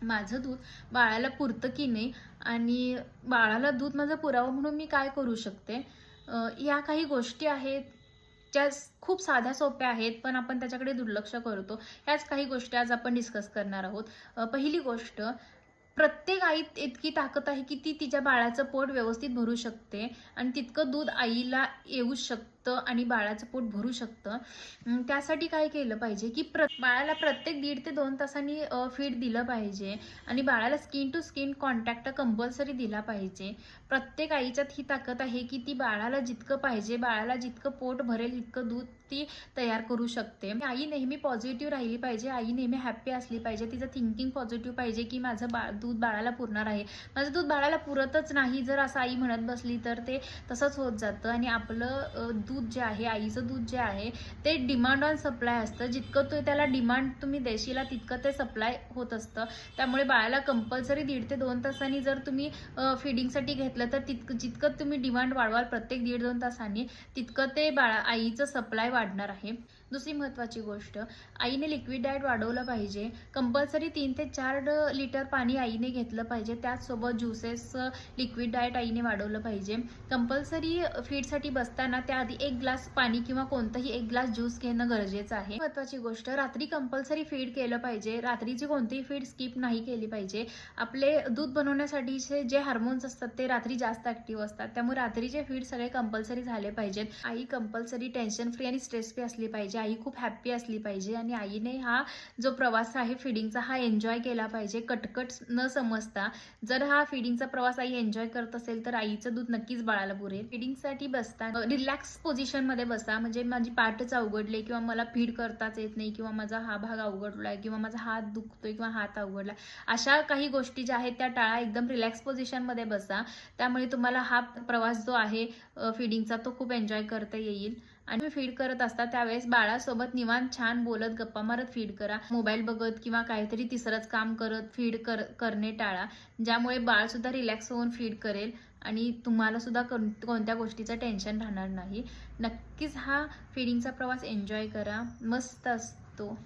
माझं दूध बाळाला पुरतं की नाही आणि बाळाला दूध माझं पुरावं म्हणून मी काय करू शकते, या काही गोष्टी आहेत ज्या खूप साध्या सोप्या आहेत पण आपण त्याच्याकडे दुर्लक्ष करतो. याच काही गोष्टी आज आपण डिस्कस करणार आहोत. पहिली गोष्ट, प्रत्येक आईत इतकी ताकद आहे की ती तिच्या बाळाचं पोट व्यवस्थित भरू शकते आणि तितकं दूध आईला येऊ शकतं आणि बाळाचं पोट भरू शकतं. त्यासाठी काय केलं पाहिजे की बाळाला प्रत्येक 1.5 ते 2 तासांनी फीड दिलं पाहिजे आणि बाळाला skin to skin contact compulsory दिला पाहिजे. प्रत्येक आईच्यात ही ताकद आहे की ती बाळाला जितकं पाहिजे, बाळाला जितकं पोट भरेल इतकं दूध ती तयार करू शकते. आई नेहमी पॉझिटिव्ह राहिली पाहिजे, आई नेहमी हॅप्पी असली पाहिजे, तिचं थिंकिंग पॉझिटिव्ह पाहिजे की माझं दूध बाळाला पुरणार आहे, माझं दूध बाळाला पुरतच नाही. जर असं आई म्हणत बसली तर ते तसंच होत जातं आणि आपलं दूध जे आहे, आईचं दूध जे आहे ते डिमांड ऑन सप्लाय असतं. जितकं त्याला डिमांड तुम्ही देशीला तितकं ते सप्लाय होत असतं. त्यामुळे बाळाला कंपल्सरी 1.5 ते 2 तासांनी जर तुम्ही फिडिंगसाठी घेतलं तर जितकं तुम्ही डिमांड वाढवाल प्रत्येक 1.5-2 तासांनी तितकं ते आईचं सप्लाय वाढणार आहे. दुसरी महत्त्वाची गोष्ट, आईने लिक्विड डाएट वाढवलं पाहिजे. कंपल्सरी 3 ते 4 लिटर पाणी आईने घेतलं पाहिजे. त्याचसोबत ज्युसेस, लिक्विड डाएट आईने वाढवलं पाहिजे. कंपल्सरी फीडसाठी बसताना त्याआधी 1 ग्लास पाणी किंवा कोणतंही 1 ग्लास ज्यूस घेणं गरजेचं आहे. महत्त्वाची गोष्ट, रात्री कंपल्सरी फीड केलं पाहिजे. रात्रीची कोणतीही फीड स्किप नाही केली पाहिजे. आपले दूध बनवण्यासाठीचे जे हार्मोन्स असतात ते रात्री जास्त ऍक्टिव्ह असतात, त्यामुळे रात्रीचे फीड सगळे कंपल्सरी झाले पाहिजेत. आई कंपल्सरी टेन्शन फ्री आणि स्ट्रेस फ्री असली पाहिजे. आई खूप हॅप्पी असली पाहिजे आणि आईने हा जो प्रवास आहे फिडिंगचा हा एन्जॉय केला पाहिजे कटकट न समजता. जर हा फिडिंगचा प्रवास आई एन्जॉय करत असेल तर आईचं दूध नक्कीच बाळाला पुरेल. फिडिंगसाठी बसताना रिलॅक्स पोझिशनमध्ये बसा. म्हणजे माझी पाठच अवघडले किंवा मला फीड करताच येत नाही किंवा माझा हा भाग अवघडलाय किंवा माझा हात दुखतोय किंवा हात अवघडला, अशा काही गोष्टी ज्या आहेत त्या टाळा. एकदम रिलॅक्स पोझिशनमध्ये बसा. त्यामुळे तुम्हाला हा प्रवास जो आहे फिडिंगचा तो खूप एन्जॉय करता येईल. आणि फीड करत असता त्यावेळेस बाळासोबत निवांत छान बोलत गप्पा मारत फीड करा. मोबाईल बघत किंवा काहीतरी तिसरंच काम करत फीड करणे टाळा, ज्यामुळे बाळ सुद्धा रिलॅक्स होऊन फीड करेल आणि तुम्हाला सुद्धा कोणत्या गोष्टीचं टेन्शन राहणार नाही. नक्कीच हा फीडिंगचा प्रवास एन्जॉय करा, मस्त असतो.